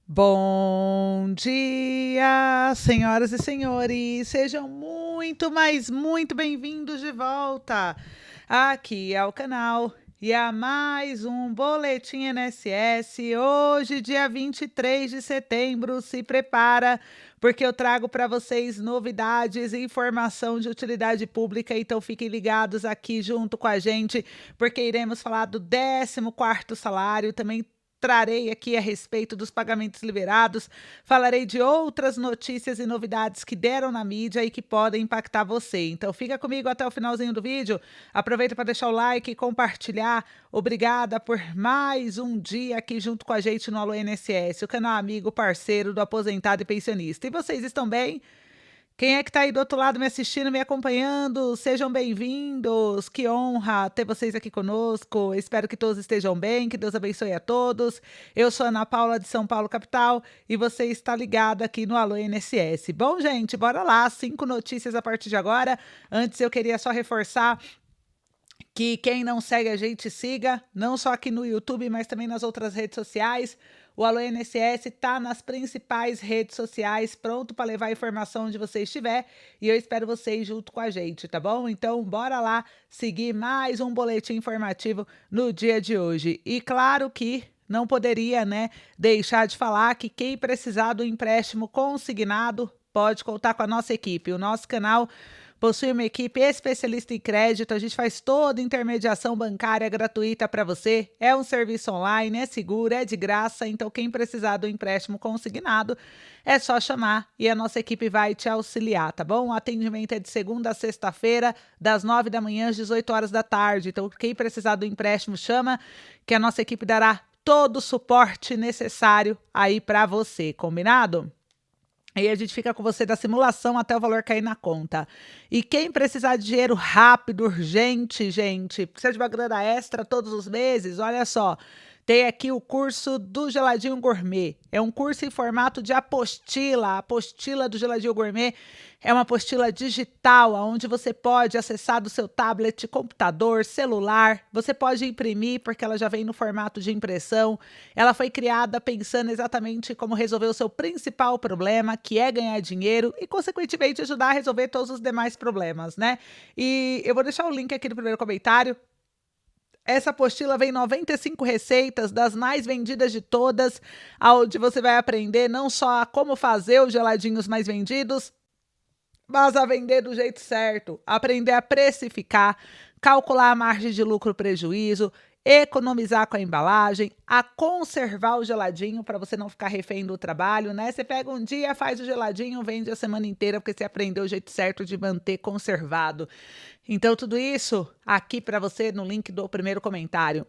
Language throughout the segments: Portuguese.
Bom dia, senhoras e senhores, sejam muito bem-vindos de volta aqui ao canal e a mais um Boletim INSS. Hoje, dia 23 de setembro, se prepara, porque eu trago para vocês novidades e informação de utilidade pública, então fiquem ligados aqui junto com a gente, porque iremos falar do 14º salário, também trarei aqui a respeito dos pagamentos liberados, falarei de outras notícias e novidades que deram na mídia e que podem impactar você. Então fica comigo até o finalzinho do vídeo, aproveita para deixar o like e compartilhar. Obrigada por mais um dia aqui junto com a gente no Alô INSS, o canal amigo, parceiro do aposentado e pensionista. E vocês estão bem? Quem é que está aí do outro lado me assistindo, me acompanhando? Sejam bem-vindos. Que honra ter vocês aqui conosco. Espero que todos estejam bem, que Deus abençoe a todos. Eu sou Ana Paula de São Paulo, capital, e você está ligado aqui no Alô INSS. Bom, gente, bora lá. 5 notícias a partir de agora. Antes eu queria só reforçar que quem não segue a gente siga, não só aqui no YouTube, mas também nas outras redes sociais. O Alô INSS está nas principais redes sociais, pronto para levar a informação onde você estiver, e eu espero vocês junto com a gente, tá bom? Então, bora lá seguir mais um boletim informativo no dia de hoje. E claro que não poderia, né, deixar de falar que quem precisar do empréstimo consignado pode contar com a nossa equipe. O nosso canal possui uma equipe especialista em crédito, a gente faz toda intermediação bancária gratuita para você. É um serviço online, é seguro, é de graça, então quem precisar do empréstimo consignado é só chamar e a nossa equipe vai te auxiliar, tá bom? O atendimento é de segunda a sexta-feira, das 9 da manhã às 18 horas da tarde. Então quem precisar do empréstimo chama que a nossa equipe dará todo o suporte necessário aí para você, combinado? Aí a gente fica com você da simulação até o valor cair na conta. E quem precisar de dinheiro rápido, urgente, gente, precisa de uma grana extra todos os meses, olha só. Tem aqui o curso do Geladinho Gourmet. É um curso em formato de apostila. A apostila do Geladinho Gourmet é uma apostila digital, onde você pode acessar do seu tablet, computador, celular. Você pode imprimir, porque ela já vem no formato de impressão. Ela foi criada pensando exatamente como resolver o seu principal problema, que é ganhar dinheiro e, consequentemente, ajudar a resolver todos os demais problemas, né? E eu vou deixar o link aqui no primeiro comentário. Essa apostila vem 95 receitas das mais vendidas de todas, onde você vai aprender não só como fazer os geladinhos mais vendidos, mas a vender do jeito certo, aprender a precificar, calcular a margem de lucro prejuízo, economizar com a embalagem, a conservar o geladinho para você não ficar refém do trabalho, né? Você pega um dia, faz o geladinho, vende a semana inteira porque você aprendeu o jeito certo de manter conservado. Então, tudo isso aqui para você no link do primeiro comentário.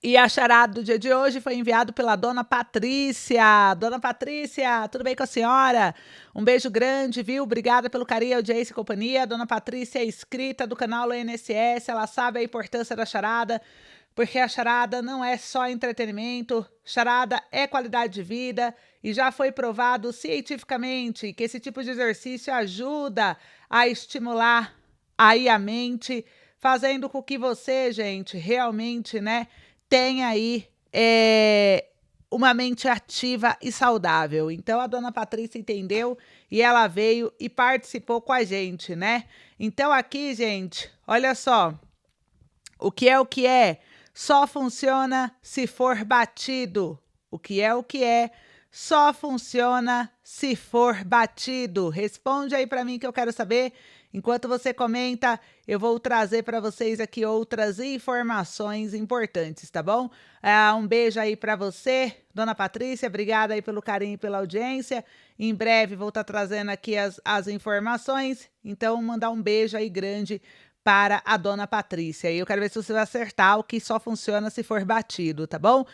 E a charada do dia de hoje foi enviado pela dona Patrícia. Dona Patrícia, tudo bem com a senhora? Um beijo grande, viu? Obrigada pelo carinho, audiência e companhia. Dona Patrícia é inscrita do canal INSS, ela sabe a importância da charada, porque a charada não é só entretenimento, charada é qualidade de vida e já foi provado cientificamente que esse tipo de exercício ajuda a estimular aí a mente, fazendo com que você, gente, realmente, né, tenha aí uma mente ativa e saudável. Então a dona Patrícia entendeu e ela veio e participou com a gente, né? Então aqui, gente, olha só, o que é o que é, só funciona se for batido. O que é, só funciona se for batido. Responde aí para mim que eu quero saber. Enquanto você comenta, eu vou trazer para vocês aqui outras informações importantes, tá bom? Um beijo aí para você, dona Patrícia, obrigada aí pelo carinho e pela audiência. Em breve vou estar trazendo aqui as informações, então mandar um beijo aí grande para a dona Patrícia. E eu quero ver se você vai acertar o que só funciona se for batido, tá bom?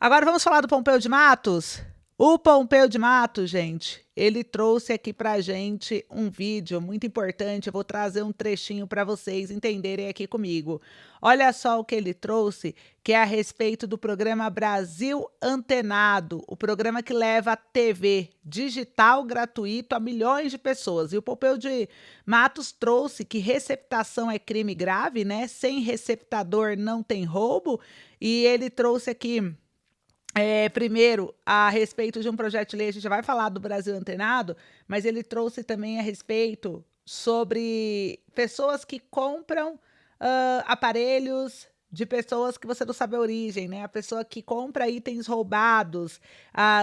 Agora vamos falar do Pompeu de Matos? O Pompeu de Matos, gente, ele trouxe aqui pra gente um vídeo muito importante. Eu vou trazer um trechinho para vocês entenderem aqui comigo. Olha só o que ele trouxe, que é a respeito do programa Brasil Antenado, o programa que leva a TV digital gratuito a milhões de pessoas. E o Pompeu de Matos trouxe que receptação é crime grave, né? Sem receptador não tem roubo. E ele trouxe aqui Primeiro, a respeito de um projeto de lei, a gente já vai falar do Brasil Antenado, mas ele trouxe também a respeito sobre pessoas que compram aparelhos de pessoas que você não sabe a origem, né? A pessoa que compra itens roubados,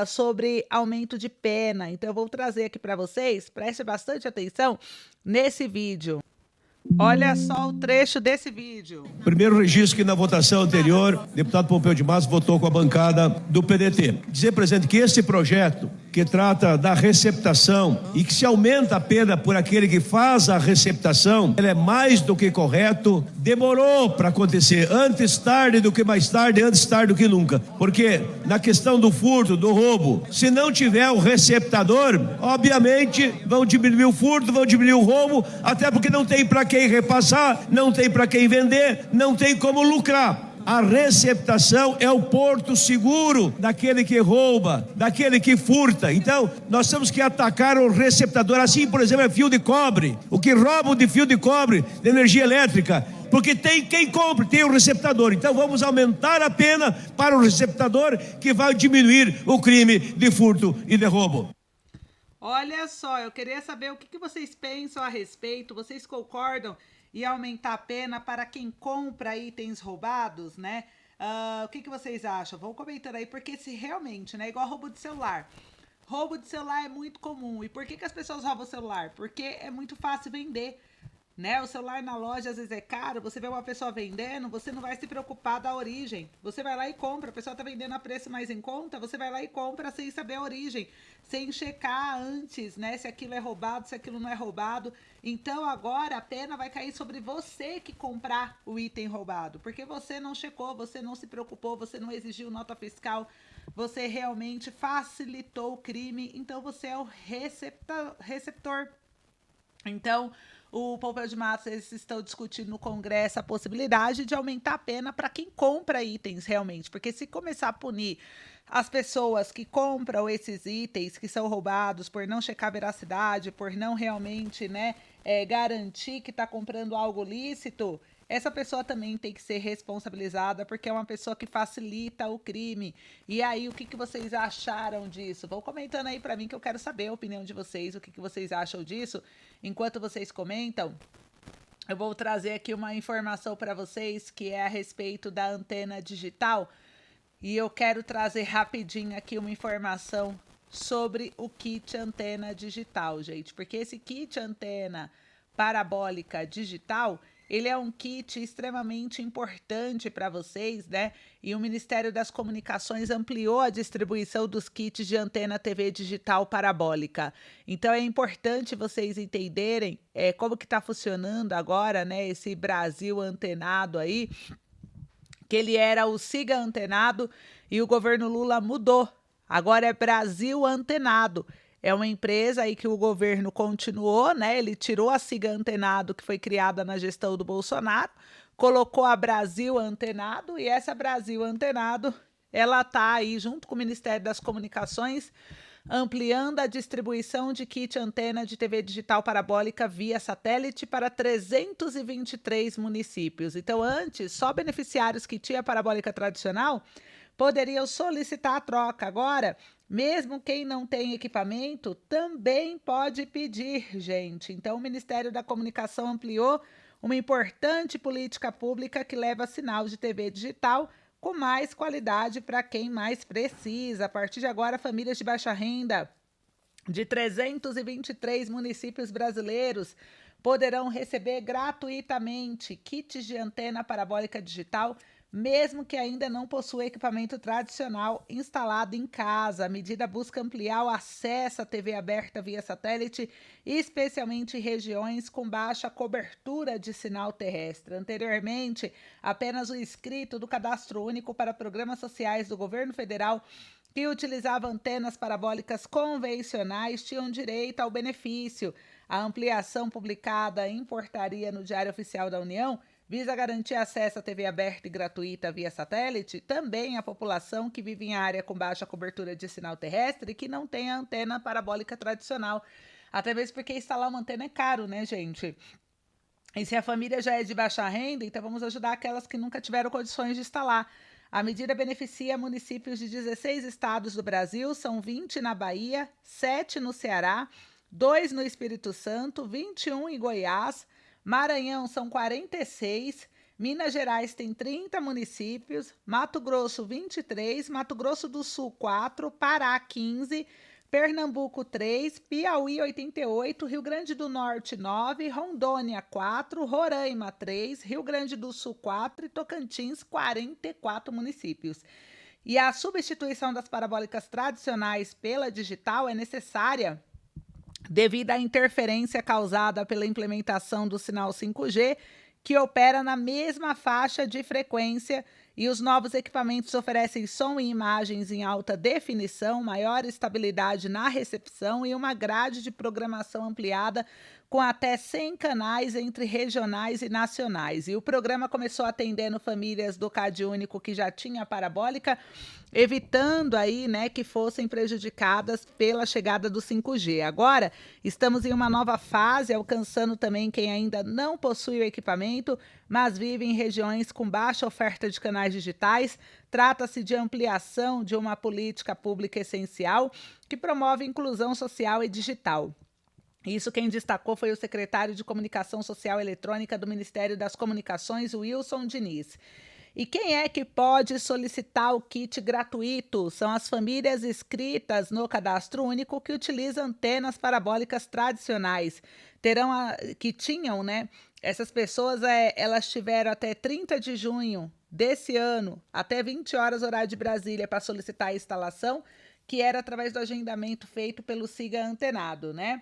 sobre aumento de pena. Então, eu vou trazer aqui para vocês, preste bastante atenção nesse vídeo. Olha só o trecho desse vídeo. Primeiro registro que na votação anterior, o deputado Pompeu de Matos votou com a bancada do PDT. Dizer, presidente, que esse projeto que trata da receptação e que se aumenta a pena por aquele que faz a receptação, ele é mais do que correto, demorou para acontecer, antes tarde do que mais tarde, antes tarde do que nunca. Porque na questão do furto, do roubo, se não tiver o receptador, obviamente vão diminuir o furto, vão diminuir o roubo, até porque não tem para quem repassar, não tem para quem vender, não tem como lucrar. A receptação é o porto seguro daquele que rouba, daquele que furta. Então, nós temos que atacar o receptador. Assim, por exemplo, é fio de cobre. O que roubam de fio de cobre, de energia elétrica, porque tem quem compre, tem o receptador. Então, vamos aumentar a pena para o receptador, que vai diminuir o crime de furto e de roubo. Olha só, eu queria saber o que vocês pensam a respeito. Vocês concordam em aumentar a pena para quem compra itens roubados, né? O que vocês acham? Vão comentando aí, porque se realmente, né, igual roubo de celular. Roubo de celular é muito comum. E por que as pessoas roubam o celular? Porque é muito fácil vender, né? O celular na loja às vezes é caro, você vê uma pessoa vendendo, você não vai se preocupar da origem. Você vai lá e compra, a pessoa tá vendendo a preço mais em conta, você vai lá e compra sem saber a origem, sem checar antes, né, se aquilo é roubado, se aquilo não é roubado. Então agora a pena vai cair sobre você que comprar o item roubado, porque você não checou, você não se preocupou, você não exigiu nota fiscal, você realmente facilitou o crime, então você é o receptor. Então, o Pompeu de Matos, eles estão discutindo no Congresso a possibilidade de aumentar a pena para quem compra itens realmente, porque se começar a punir as pessoas que compram esses itens que são roubados por não checar a veracidade, por não realmente, né, garantir que está comprando algo lícito, essa pessoa também tem que ser responsabilizada, porque é uma pessoa que facilita o crime. E aí, o que vocês acharam disso? Vão comentando aí para mim, que eu quero saber a opinião de vocês, o que vocês acham disso. Enquanto vocês comentam, eu vou trazer aqui uma informação para vocês, que é a respeito da antena digital. E eu quero trazer rapidinho aqui uma informação sobre o kit antena digital, gente. Porque esse kit antena parabólica digital, ele é um kit extremamente importante para vocês, né? E o Ministério das Comunicações ampliou a distribuição dos kits de antena TV digital parabólica. Então é importante vocês entenderem como que está funcionando agora, né? Esse Brasil antenado aí, que ele era o Siga Antenado e o governo Lula mudou. Agora é Brasil Antenado. É uma empresa aí que o governo continuou, né? Ele tirou a Siga Antenado, que foi criada na gestão do Bolsonaro, colocou a Brasil Antenado, e essa Brasil Antenado, ela tá aí junto com o Ministério das Comunicações, ampliando a distribuição de kit antena de TV digital parabólica via satélite para 323 municípios. Então, antes, só beneficiários que tinham parabólica tradicional poderiam solicitar a troca. Agora, mesmo quem não tem equipamento também pode pedir, gente. Então, o Ministério da Comunicação ampliou uma importante política pública que leva sinal de TV digital com mais qualidade para quem mais precisa. A partir de agora, famílias de baixa renda de 323 municípios brasileiros poderão receber gratuitamente kits de antena parabólica digital, mesmo que ainda não possua equipamento tradicional instalado em casa. A medida busca ampliar o acesso à TV aberta via satélite, especialmente em regiões com baixa cobertura de sinal terrestre. Anteriormente, apenas o inscrito do Cadastro Único para Programas Sociais do Governo Federal que utilizava antenas parabólicas convencionais tinham direito ao benefício. A ampliação publicada em portaria no Diário Oficial da União visa garantir acesso à TV aberta e gratuita via satélite também à população que vive em área com baixa cobertura de sinal terrestre e que não tem a antena parabólica tradicional. Até mesmo porque instalar uma antena é caro, né, gente? E se a família já é de baixa renda, então vamos ajudar aquelas que nunca tiveram condições de instalar. A medida beneficia municípios de 16 estados do Brasil, são 20 na Bahia, 7 no Ceará, 2 no Espírito Santo, 21 em Goiás, Maranhão são 46, Minas Gerais tem 30 municípios, Mato Grosso 23, Mato Grosso do Sul 4, Pará 15, Pernambuco 3, Piauí 88, Rio Grande do Norte 9, Rondônia 4, Roraima 3, Rio Grande do Sul 4 e Tocantins 44 municípios. E a substituição das parabólicas tradicionais pela digital é necessária devido à interferência causada pela implementação do sinal 5G, que opera na mesma faixa de frequência, e os novos equipamentos oferecem som e imagens em alta definição, maior estabilidade na recepção e uma grade de programação ampliada com até 100 canais entre regionais e nacionais. E o programa começou atendendo famílias do CadÚnico que já tinha parabólica, evitando aí, né, que fossem prejudicadas pela chegada do 5G. Agora, estamos em uma nova fase, alcançando também quem ainda não possui o equipamento, mas vive em regiões com baixa oferta de canais digitais. Trata-se de ampliação de uma política pública essencial que promove inclusão social e digital. Isso quem destacou foi o secretário de Comunicação Social Eletrônica do Ministério das Comunicações, Wilson Diniz. E quem é que pode solicitar o kit gratuito? São as famílias inscritas no Cadastro Único que utilizam antenas parabólicas tradicionais. Que tinham, né? Essas pessoas, elas tiveram até 30 de junho desse ano, até 20 horas horário de Brasília, para solicitar a instalação, que era através do agendamento feito pelo Siga Antenado, né?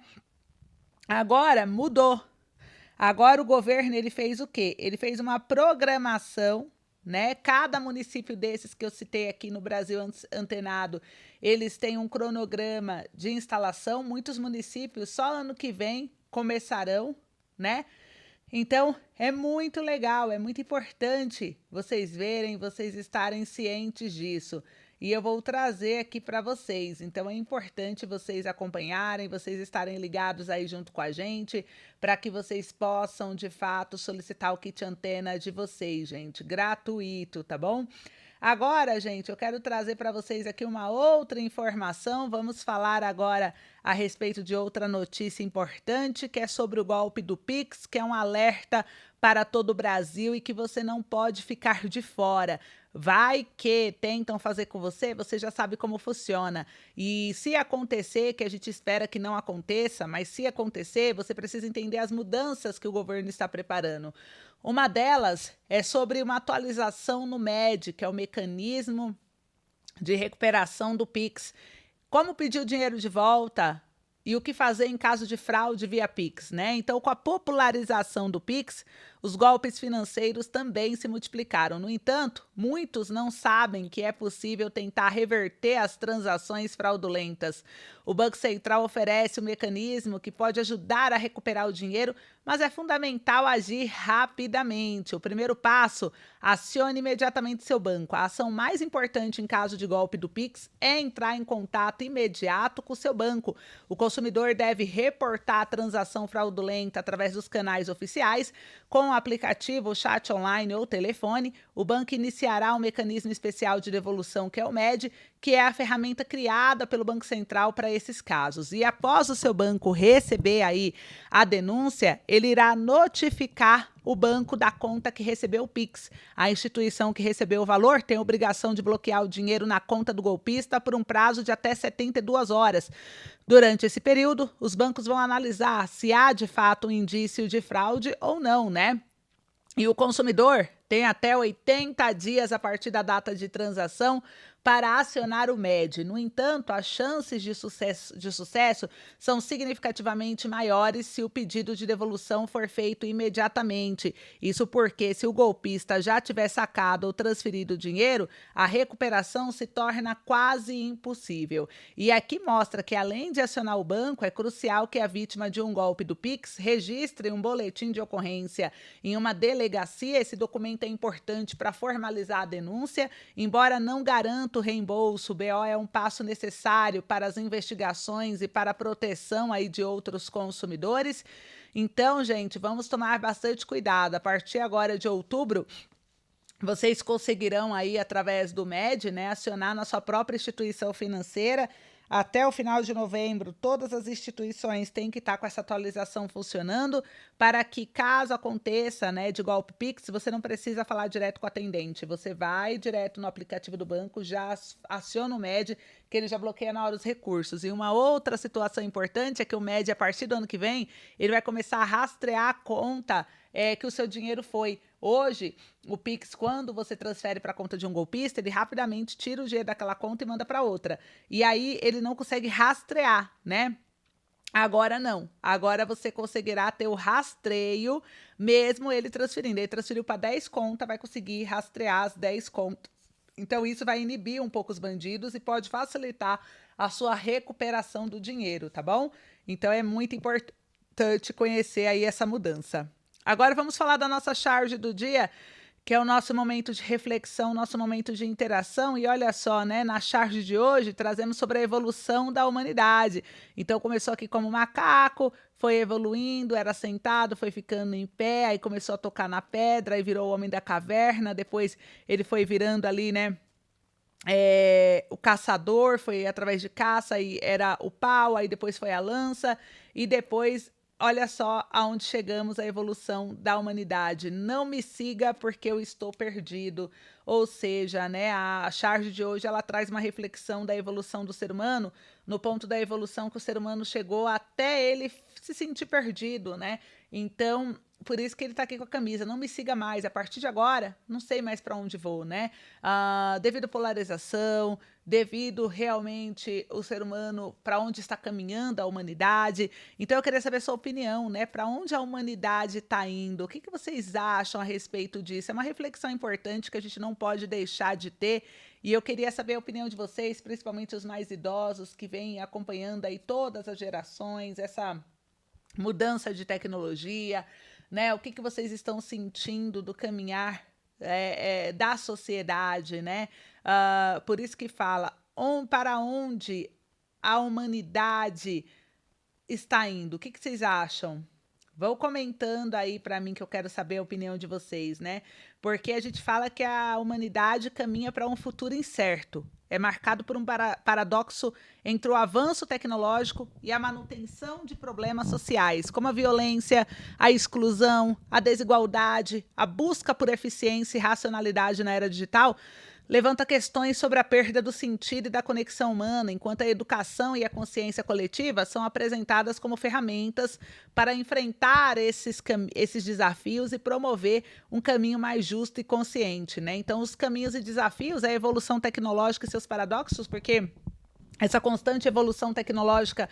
Agora mudou. Agora o governo ele fez o quê? Ele fez uma programação, né? Cada município desses que eu citei aqui no Brasil Antenado, eles têm um cronograma de instalação. Muitos municípios só ano que vem começarão, né? Então, é muito legal, é muito importante vocês verem, vocês estarem cientes disso. E eu vou trazer aqui para vocês. Então, é importante vocês acompanharem, vocês estarem ligados aí junto com a gente, para que vocês possam, de fato, solicitar o kit antena de vocês, gente. Gratuito, tá bom? Agora, gente, eu quero trazer para vocês aqui uma outra informação. Vamos falar agora a respeito de outra notícia importante, que é sobre o golpe do Pix, que é um alerta para todo o Brasil e que você não pode ficar de fora. Vai que tentam fazer com você, você já sabe como funciona. E se acontecer, que a gente espera que não aconteça, mas se acontecer, você precisa entender as mudanças que o governo está preparando. Uma delas é sobre uma atualização no MED, que é o mecanismo de recuperação do Pix. Como pedir o dinheiro de volta e o que fazer em caso de fraude via Pix, né? Então, com a popularização do Pix, os golpes financeiros também se multiplicaram. No entanto, muitos não sabem que é possível tentar reverter as transações fraudulentas. O Banco Central oferece um mecanismo que pode ajudar a recuperar o dinheiro, mas é fundamental agir rapidamente. O primeiro passo, acione imediatamente seu banco. A ação mais importante em caso de golpe do Pix é entrar em contato imediato com o seu banco. O consumidor deve reportar a transação fraudulenta através dos canais oficiais. Com o aplicativo, chat online ou telefone, o banco iniciará um mecanismo especial de devolução, que é o MED, que é a ferramenta criada pelo Banco Central para esses casos. E após o seu banco receber aí a denúncia, ele irá notificar o banco da conta que recebeu o Pix. A instituição que recebeu o valor tem a obrigação de bloquear o dinheiro na conta do golpista por um prazo de até 72 horas. Durante esse período, os bancos vão analisar se há de fato um indício de fraude ou não, né? E o consumidor tem até 80 dias a partir da data de transação para acionar o MED. No entanto, as chances de sucesso são significativamente maiores se o pedido de devolução for feito imediatamente. Isso porque, se o golpista já tiver sacado ou transferido o dinheiro, a recuperação se torna quase impossível. E aqui mostra que, além de acionar o banco, é crucial que a vítima de um golpe do Pix registre um boletim de ocorrência em uma delegacia. Esse documento é importante para formalizar a denúncia, embora não garanta o reembolso. O BO é um passo necessário para as investigações e para a proteção aí de outros consumidores. Então, gente, vamos tomar bastante cuidado. A partir agora de outubro, Vocês conseguirão aí, através do MED, né, acionar na sua própria instituição financeira. Até o final de novembro, todas as instituições têm que estar com essa atualização funcionando para que, caso aconteça, né, de golpe Pix, você não precisa falar direto com o atendente. Você vai direto no aplicativo do banco, já aciona o MED, que ele já bloqueia na hora os recursos. E uma outra situação importante é que o MED, a partir do ano que vem, ele vai começar a rastrear a conta que o seu dinheiro foi. Hoje, o Pix, quando você transfere para a conta de um golpista, ele rapidamente tira o dinheiro daquela conta e manda para outra. E aí ele não consegue rastrear, né? Agora não. Agora você conseguirá ter o rastreio, mesmo ele transferindo. Ele transferiu para 10 contas, vai conseguir rastrear as 10 contas. Então, isso vai inibir um pouco os bandidos e pode facilitar a sua recuperação do dinheiro, tá bom? Então, é muito importante conhecer aí essa mudança. Agora vamos falar da nossa charge do dia, que é o nosso momento de reflexão, nosso momento de interação. E olha só, né, na charge de hoje trazemos sobre a evolução da humanidade. Então começou aqui como macaco, foi evoluindo, era sentado, foi ficando em pé, aí começou a tocar na pedra, aí virou o homem da caverna, depois ele foi virando ali, né, o caçador, foi através de caça, e era o pau, aí depois foi a lança, e depois olha só aonde chegamos, a evolução da humanidade. Não me siga porque eu estou perdido. Ou seja, né, a charge de hoje ela traz uma reflexão da evolução do ser humano, no ponto da evolução que o ser humano chegou até ele se sentir perdido, né? Então, por isso que ele tá aqui com a camisa. Não me siga mais. A partir de agora, não sei mais para onde vou, né? Devido à polarização, devido realmente o ser humano, para onde está caminhando a humanidade. Então eu queria saber a sua opinião, né? Para onde a humanidade está indo? O que vocês acham a respeito disso? É uma reflexão importante que a gente não pode deixar de ter. E eu queria saber a opinião de vocês, principalmente os mais idosos que vêm acompanhando aí todas as gerações, essa mudança de tecnologia, né? O que vocês estão sentindo do caminhar da sociedade, né? Por isso que fala para onde a humanidade está indo. O que vocês acham? Vão comentando aí para mim que eu quero saber a opinião de vocês, né? Porque a gente fala que a humanidade caminha para um futuro incerto. É marcado por um paradoxo entre o avanço tecnológico e a manutenção de problemas sociais, como a violência, a exclusão, a desigualdade, a busca por eficiência e racionalidade na era digital. Levanta questões sobre a perda do sentido e da conexão humana, enquanto a educação e a consciência coletiva são apresentadas como ferramentas para enfrentar esses desafios e promover um caminho mais justo e consciente, né? Então, os caminhos e desafios é a evolução tecnológica e seus paradoxos, porque essa constante evolução tecnológica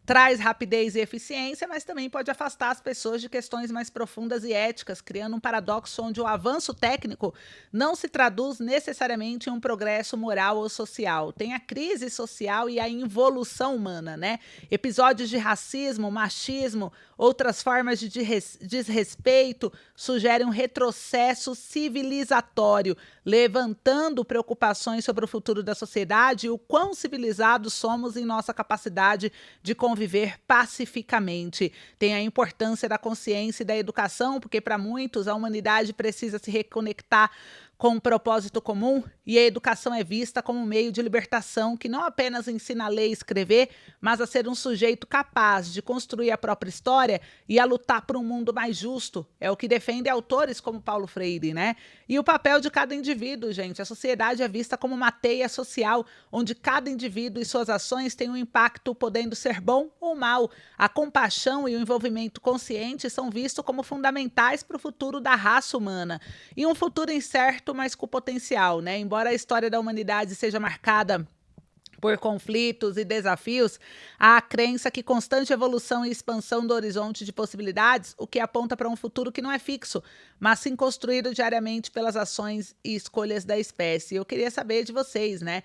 traz rapidez e eficiência, mas também pode afastar as pessoas de questões mais profundas e éticas, criando um paradoxo onde o avanço técnico não se traduz necessariamente em um progresso moral ou social. Tem a crise social e a involução humana, né? Episódios de racismo, machismo, outras formas de desrespeito sugerem um retrocesso civilizatório, levantando preocupações sobre o futuro da sociedade e o quão civilizados somos em nossa capacidade de conviver pacificamente. Tem a importância da consciência e da educação, porque para muitos a humanidade precisa se reconectar com um propósito comum, e a educação é vista como um meio de libertação que não apenas ensina a ler e escrever, mas a ser um sujeito capaz de construir a própria história e a lutar por um mundo mais justo. É o que defende autores como Paulo Freire, né? E o papel de cada indivíduo, gente. A sociedade é vista como uma teia social, onde cada indivíduo e suas ações têm um impacto, podendo ser bom ou mal. A compaixão e o envolvimento consciente são vistos como fundamentais para o futuro da raça humana. E um futuro incerto, mas com potencial, né? Embora a história da humanidade seja marcada por conflitos e desafios, há a crença que constante evolução e expansão do horizonte de possibilidades, o que aponta para um futuro que não é fixo, mas sim construído diariamente pelas ações e escolhas da espécie. Eu queria saber de vocês, né?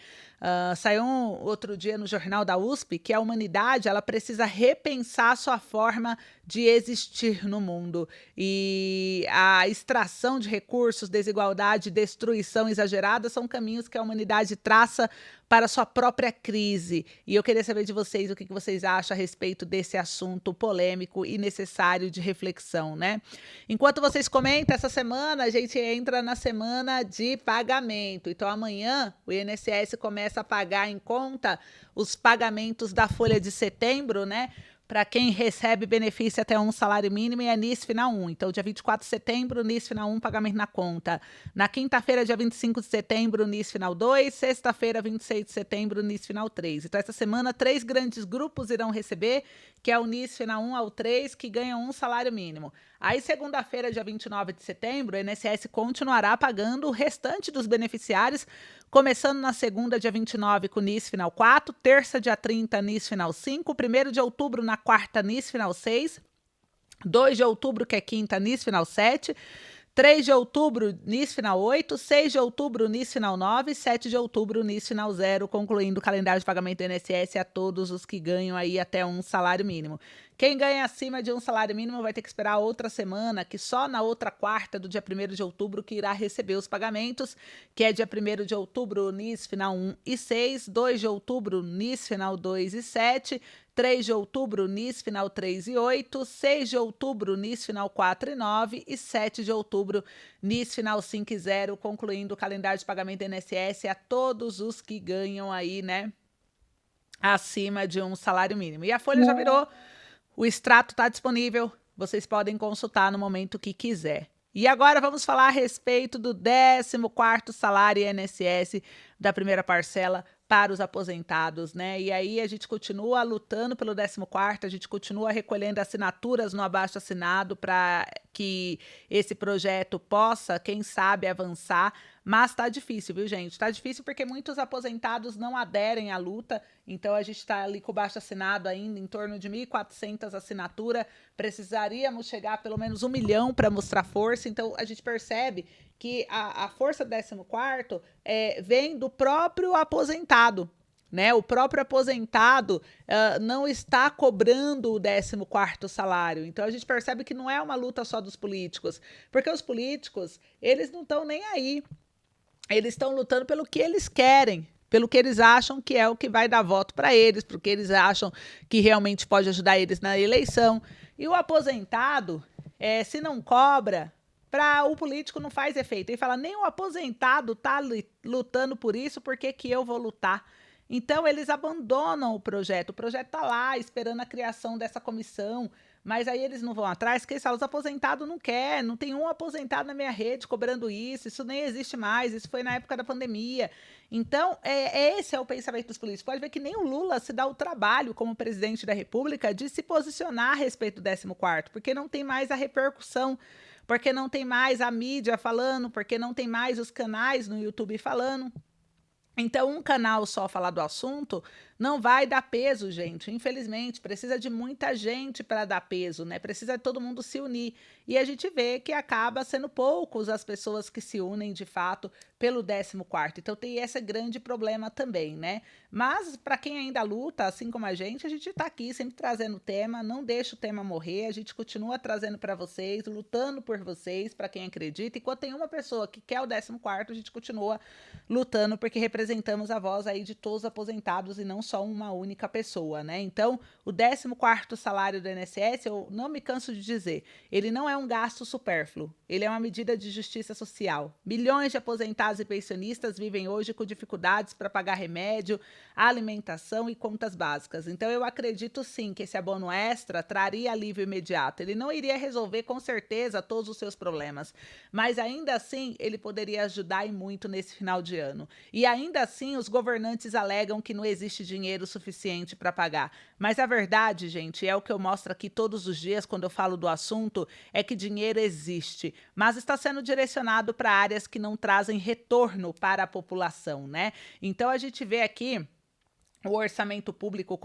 Saiu outro dia no jornal da USP que a humanidade ela precisa repensar sua forma de existir no mundo. E a extração de recursos, desigualdade, destruição exagerada são caminhos que a humanidade traça para sua própria crise. E eu queria saber de vocês o que vocês acham a respeito desse assunto polêmico e necessário de reflexão, né? Enquanto vocês comentam, essa semana a gente entra na semana de pagamento. Então amanhã o INSS começa a pagar em conta os pagamentos da folha de setembro, né? Para quem recebe benefício até um salário mínimo e é NIS final 1. Então, dia 24 de setembro, NIS final 1, pagamento na conta. Na quinta-feira, dia 25 de setembro, NIS final 2. Sexta-feira, 26 de setembro, NIS final 3. Então, essa semana, 3 grandes grupos irão receber, que é o NIS final 1 ao 3, que ganham um salário mínimo. Aí, segunda-feira, dia 29 de setembro, o INSS continuará pagando o restante dos beneficiários, começando na segunda, dia 29, com NIS final 4, terça, dia 30, NIS final 5, 1º de outubro, na quarta, NIS final 6, 2 de outubro, que é quinta, NIS final 7, 3 de outubro, NIS final 8, 6 de outubro, NIS final 9, 7 de outubro, NIS final 0, concluindo o calendário de pagamento do INSS a todos os que ganham aí até um salário mínimo. Quem ganha acima de um salário mínimo vai ter que esperar outra semana, que só na outra quarta do dia 1º de outubro que irá receber os pagamentos, que é dia 1º de outubro, NIS final 1 e 6, 2 de outubro, NIS final 2 e 7, 3 de outubro, NIS final 3 e 8, 6 de outubro, NIS final 4 e 9 e 7 de outubro, NIS final 5 e 0, concluindo o calendário de pagamento do INSS a todos os que ganham aí, né, acima de um salário mínimo. E a folha já virou, o extrato está disponível, vocês podem consultar no momento que quiser. E agora vamos falar a respeito do 14º salário INSS da primeira parcela para os aposentados, né? E aí a gente continua lutando pelo 14º, a gente continua recolhendo assinaturas no abaixo-assinado para que esse projeto possa, quem sabe, avançar, mas tá difícil, viu, gente? Tá difícil porque muitos aposentados não aderem à luta, então a gente está ali com o baixo-assinado ainda em torno de 1.400 assinaturas, precisaríamos chegar a pelo menos 1 milhão para mostrar força, então a gente percebe que a força do 14º vem do próprio aposentado, né? O próprio aposentado não está cobrando o 14º salário. Então a gente percebe que não é uma luta só dos políticos, porque os políticos, eles não estão nem aí. Eles estão lutando pelo que eles querem, pelo que eles acham que é o que vai dar voto para eles, pelo que eles acham que realmente pode ajudar eles na eleição. E o aposentado, se não cobra, para o político não faz efeito. Ele fala, nem o aposentado está lutando por isso, por que eu vou lutar? Então, eles abandonam o projeto está lá esperando a criação dessa comissão, mas aí eles não vão atrás, porque eles falam, os aposentados não querem, não tem um aposentado na minha rede cobrando isso nem existe mais, isso foi na época da pandemia. Então, esse é o pensamento dos políticos. Pode ver que nem o Lula se dá o trabalho, como presidente da República, de se posicionar a respeito do 14º, porque não tem mais a repercussão, porque não tem mais a mídia falando, porque não tem mais os canais no YouTube falando. Então, um canal só falar do assunto não vai dar peso, gente. Infelizmente, precisa de muita gente para dar peso, né? Precisa de todo mundo se unir. E a gente vê que acaba sendo poucos as pessoas que se unem, de fato, pelo 14º. Então, tem esse grande problema também, né? Mas, para quem ainda luta, assim como a gente está aqui sempre trazendo o tema, não deixa o tema morrer, a gente continua trazendo para vocês, lutando por vocês, para quem acredita. E quando tem uma pessoa que quer o 14º, a gente continua lutando, porque representamos a voz aí de todos os aposentados e não só uma única pessoa, né? Então, o 14º salário do INSS, eu não me canso de dizer, ele não é um gasto supérfluo, ele é uma medida de justiça social. Milhões de aposentados e pensionistas vivem hoje com dificuldades para pagar remédio, alimentação e contas básicas. Então, eu acredito sim que esse abono extra traria alívio imediato. Ele não iria resolver com certeza todos os seus problemas, mas ainda assim ele poderia ajudar e muito nesse final de ano. E ainda assim os governantes alegam que não existe dinheiro suficiente para pagar. Mas a verdade, gente, é o que eu mostro aqui todos os dias quando eu falo do assunto, é que dinheiro existe, mas está sendo direcionado para áreas que não trazem retorno para a população, né? Então a gente vê aqui o orçamento público,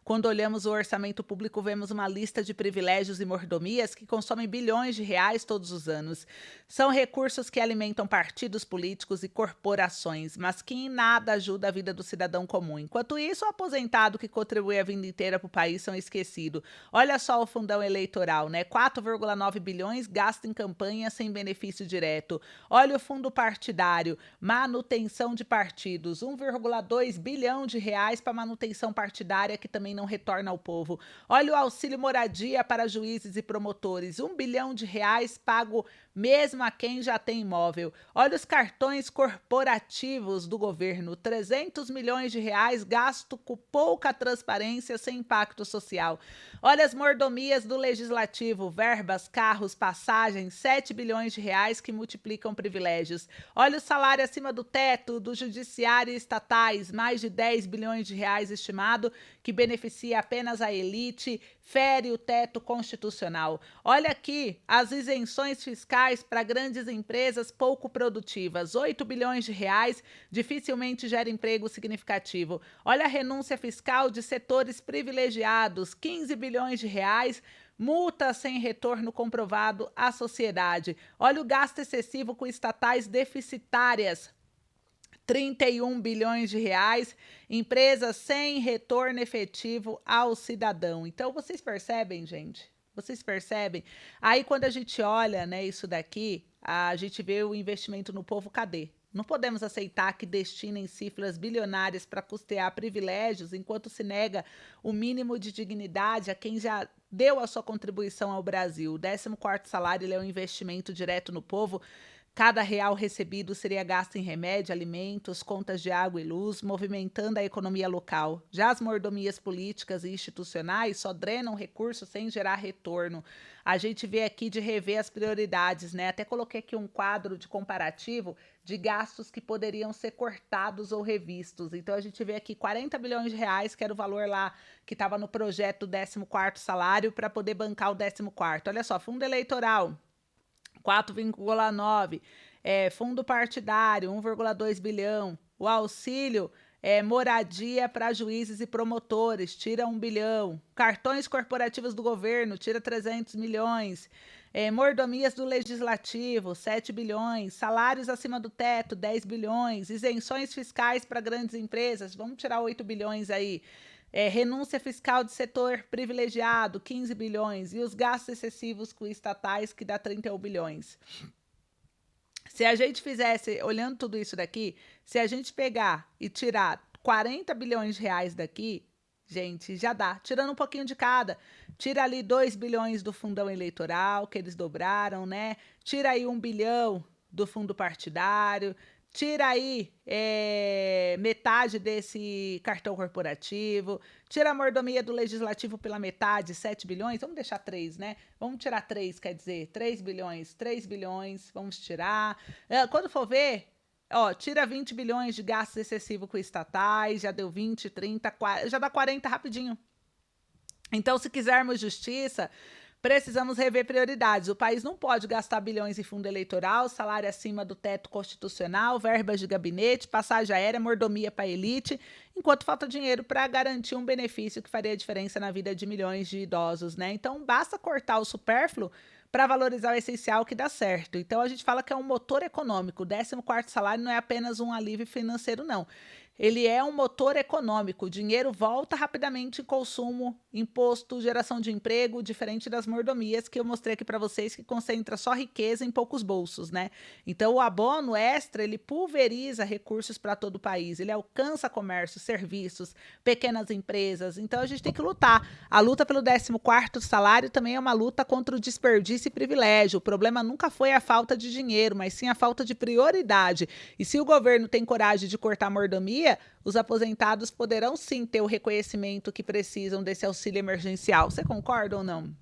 quando olhamos o orçamento público, vemos uma lista de privilégios e mordomias que consomem bilhões de reais todos os anos. São recursos que alimentam partidos políticos e corporações, mas que em nada ajudam a vida do cidadão comum. Enquanto isso, o aposentado que contribui a vida inteira para o país são esquecidos. Olha só o fundão eleitoral, né? 4,9 bilhões gasto em campanha sem benefício direto. Olha o fundo partidário, manutenção de partidos, 1,2 bilhão de reais para manutenção partidária que também não retorna ao povo. Olha o auxílio moradia para juízes e promotores, 1 bilhão de reais pago mesmo a quem já tem imóvel. Olha os cartões corporativos do governo, 300 milhões de reais gasto com pouca transparência, sem impacto social. Olha as mordomias do legislativo, verbas, carros, passagens, 7 bilhões de reais que multiplicam privilégios. Olha o salário acima do teto do judiciário e estatais, mais de 10 bilhões de reais estimado, que beneficia apenas a elite, fere o teto constitucional. Olha aqui as isenções fiscais para grandes empresas pouco produtivas, 8 bilhões de reais, dificilmente gera emprego significativo. Olha a renúncia fiscal de setores privilegiados, 15 bilhões de reais, multa sem retorno comprovado à sociedade. Olha o gasto excessivo com estatais deficitárias, 31 bilhões de reais, empresas sem retorno efetivo ao cidadão. Então, vocês percebem, gente? Vocês percebem? Aí, quando a gente olha, né, isso daqui, a gente vê o investimento no povo, cadê? Não podemos aceitar que destinem cifras bilionárias para custear privilégios, enquanto se nega o mínimo de dignidade a quem já deu a sua contribuição ao Brasil. O 14º salário ele é um investimento direto no povo. Cada real recebido seria gasto em remédio, alimentos, contas de água e luz, movimentando a economia local. Já as mordomias políticas e institucionais só drenam recursos sem gerar retorno. A gente vê aqui de rever as prioridades, né? Até coloquei aqui um quadro de comparativo de gastos que poderiam ser cortados ou revistos. Então a gente vê aqui 40 bilhões de reais, que era o valor lá que estava no projeto do 14º salário, para poder bancar o 14º. Olha só, fundo eleitoral, 4,9, fundo partidário, 1,2 bilhão, o auxílio moradia para juízes e promotores, tira 1 bilhão, cartões corporativos do governo, tira 300 milhões, mordomias do legislativo, 7 bilhões, salários acima do teto, 10 bilhões, isenções fiscais para grandes empresas, vamos tirar 8 bilhões aí, renúncia fiscal de setor privilegiado, 15 bilhões, e os gastos excessivos com estatais, que dá 31 bilhões. Se a gente fizesse, olhando tudo isso daqui, se a gente pegar e tirar 40 bilhões de reais daqui, gente, já dá. Tirando um pouquinho de cada, tira ali 2 bilhões do fundão eleitoral, que eles dobraram, né? Tira aí 1 bilhão do fundo partidário, tira aí metade desse cartão corporativo, tira a mordomia do legislativo pela metade, 7 bilhões, vamos deixar 3, né? Vamos tirar 3, quer dizer, 3 bilhões, vamos tirar. Quando for ver, tira 20 bilhões de gastos excessivos com estatais, já deu 20, 30, 40, já dá 40 rapidinho. Então, se quisermos justiça, precisamos rever prioridades. O país não pode gastar bilhões em fundo eleitoral, salário acima do teto constitucional, verbas de gabinete, passagem aérea, mordomia para a elite, enquanto falta dinheiro para garantir um benefício que faria diferença na vida de milhões de idosos, né? Então, basta cortar o supérfluo para valorizar o essencial, que dá certo. Então, a gente fala que é um motor econômico. O 14º salário não é apenas um alívio financeiro, não. Ele é um motor econômico. O dinheiro volta rapidamente em consumo, imposto, geração de emprego, diferente das mordomias que eu mostrei aqui para vocês, que concentra só riqueza em poucos bolsos, né? Então, o abono extra, ele pulveriza recursos para todo o país. Ele alcança comércio, serviços, pequenas empresas. Então, a gente tem que lutar. A luta pelo 14º salário também é uma luta contra o desperdício e privilégio. O problema nunca foi a falta de dinheiro, mas sim a falta de prioridade. E se o governo tem coragem de cortar a mordomia, os aposentados poderão sim ter o reconhecimento que precisam desse auxílio emergencial. Você concorda ou não?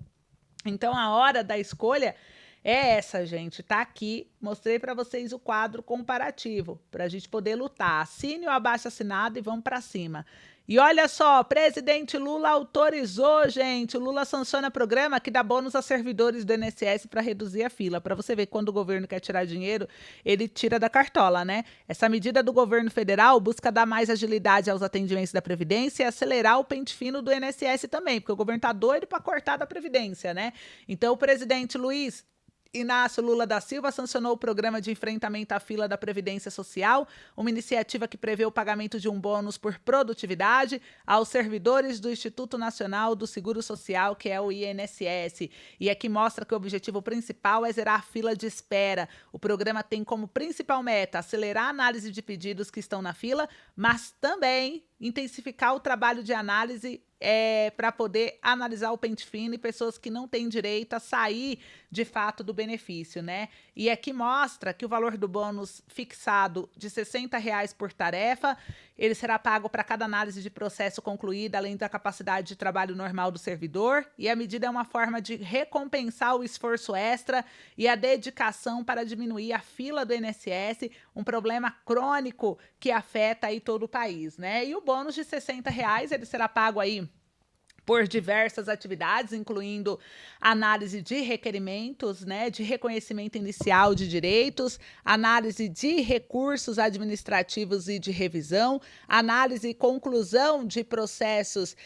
Então, a hora da escolha é essa, gente. Tá aqui, mostrei para vocês o quadro comparativo, para a gente poder lutar. Assine o abaixo-assinado e vamos para cima. E olha só, presidente Lula autorizou, gente. Lula sanciona programa que dá bônus a servidores do INSS para reduzir a fila. Para você ver, quando o governo quer tirar dinheiro, ele tira da cartola, né? Essa medida do governo federal busca dar mais agilidade aos atendimentos da Previdência e acelerar o pente fino do INSS também, porque o governo tá doido para cortar da Previdência, né? Então, o presidente Luiz Inácio Lula da Silva sancionou o programa de enfrentamento à fila da Previdência Social, uma iniciativa que prevê o pagamento de um bônus por produtividade aos servidores do Instituto Nacional do Seguro Social, que é o INSS. E aqui mostra que o objetivo principal é zerar a fila de espera. O programa tem como principal meta acelerar a análise de pedidos que estão na fila, mas também intensificar o trabalho de análise para poder analisar o pente fino e pessoas que não têm direito a sair de fato do benefício, né? E aqui mostra que o valor do bônus fixado de R$ 60 por tarefa, ele será pago para cada análise de processo concluída, além da capacidade de trabalho normal do servidor, e a medida é uma forma de recompensar o esforço extra e a dedicação para diminuir a fila do INSS, um problema crônico que afeta aí todo o país, né? E o bônus de R$ 60, ele será pago aí por diversas atividades, incluindo análise de requerimentos, né, de reconhecimento inicial de direitos, análise de recursos administrativos e de revisão, análise e conclusão de processos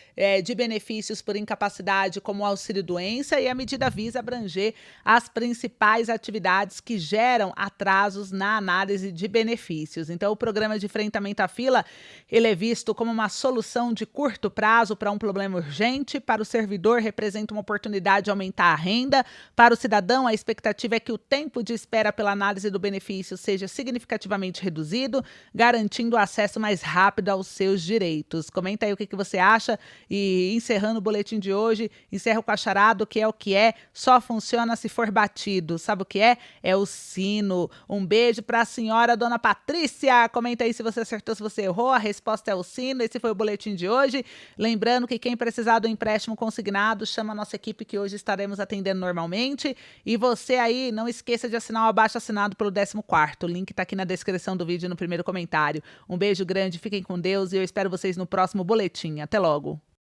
de benefícios por incapacidade, como auxílio-doença, e a medida visa abranger as principais atividades que geram atrasos na análise de benefícios. Então, o programa de enfrentamento à fila, ele é visto como uma solução de curto prazo para um problema urgente. Para o servidor, representa uma oportunidade de aumentar a renda. Para o cidadão, a expectativa é que o tempo de espera pela análise do benefício seja significativamente reduzido, garantindo o acesso mais rápido aos seus direitos. Comenta aí o que você acha. E encerrando o boletim de hoje, encerro com a charada, que é, só funciona se for batido. Sabe o que é? É o sino. Um beijo para a senhora Dona Patrícia. Comenta aí se você acertou, se você errou. A resposta é o sino. Esse foi o boletim de hoje. Lembrando que quem precisar do empréstimo consignado, chama a nossa equipe que hoje estaremos atendendo normalmente. E você aí, não esqueça de assinar o abaixo-assinado pelo 14º. O link está aqui na descrição do vídeo, no primeiro comentário. Um beijo grande, fiquem com Deus e eu espero vocês no próximo boletim. Até logo!